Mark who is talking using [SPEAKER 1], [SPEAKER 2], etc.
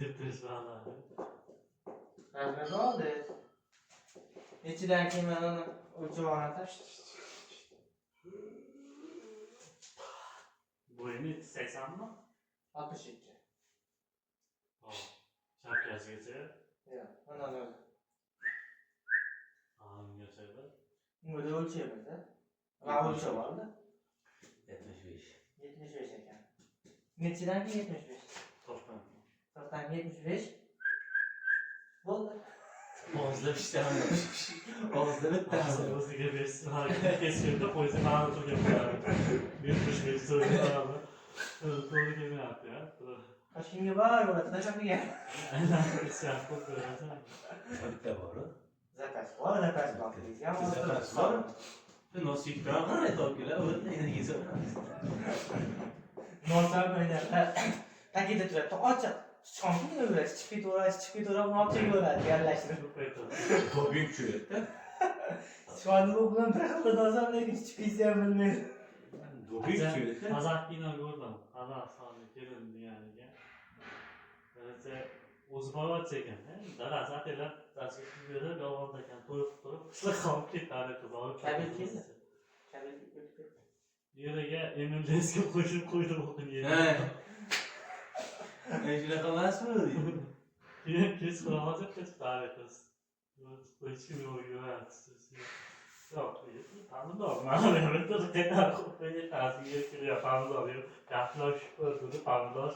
[SPEAKER 1] Depresh vallahi.
[SPEAKER 2] Razmet oldu. İçinden kim onu uçağına taştı.
[SPEAKER 1] Boyunu 80 mi?
[SPEAKER 2] 62.
[SPEAKER 1] Şapkasıgacha.
[SPEAKER 2] Yok, ondan öyle.
[SPEAKER 1] Ungacha.
[SPEAKER 2] Bunga o'lchaymiz a. Mana o'lchab oldi.
[SPEAKER 3] 75.
[SPEAKER 2] 75 ekan. Nechidan keyin 75?
[SPEAKER 1] 90.
[SPEAKER 2] 90 75. Bo'ldi.
[SPEAKER 3] Og'izda ishtahaman. Og'izda bittasi.
[SPEAKER 1] O'ziga bersin. Kesganda qo'ysa ma'lum turgan bo'lardi. 75 so'rayapti. To'g'ri kelmayapti ya.
[SPEAKER 2] Toshkentga bor bo'ladi, tashlab kelgan.
[SPEAKER 1] Aynan isyapti ko'rasan.
[SPEAKER 3] Bitta bor.
[SPEAKER 2] Zakaz bor, zakaz bor.
[SPEAKER 3] Zakaz bor. Nosibdan qanday topganlar? O'zini yesa.
[SPEAKER 2] Nosab o'ynayapti. Tagida turadi, ochiq. Sichqonni o'rasi, chiqib ketaveradi, ochiq bo'ladi, yarlashtirib.
[SPEAKER 3] Toping tushadi.
[SPEAKER 2] Sichqonni bu bilan bir xilda nosab, lekin chiqib ketsa ham bilmaydi.
[SPEAKER 3] Toping tushadi.
[SPEAKER 1] Azaq kino ko'rdim. Azaq soni kelin deganiga. Birinchi o'zi boyvachcha ekan. Dadasi ataylab tashrif berib, yolg'onda ekan, to'yib turib, qishloqqa olib ketadi qiz olib.
[SPEAKER 2] Kabil keldi. Kabil ketdi.
[SPEAKER 1] Yeriga MLSga qo'shib qo'ydi o'qin yerga.
[SPEAKER 3] Shunaqa emasmi?
[SPEAKER 1] Keyin kech qilolmasa chiqadi qiz. Hech kim yo'q yuradi. Yo'q, ta'minlov. Mana bu yerda qaytar qo'yib, ta'sirga kelyapti. Ta'minlov. Yaxshilab shukur qilib ta'minlov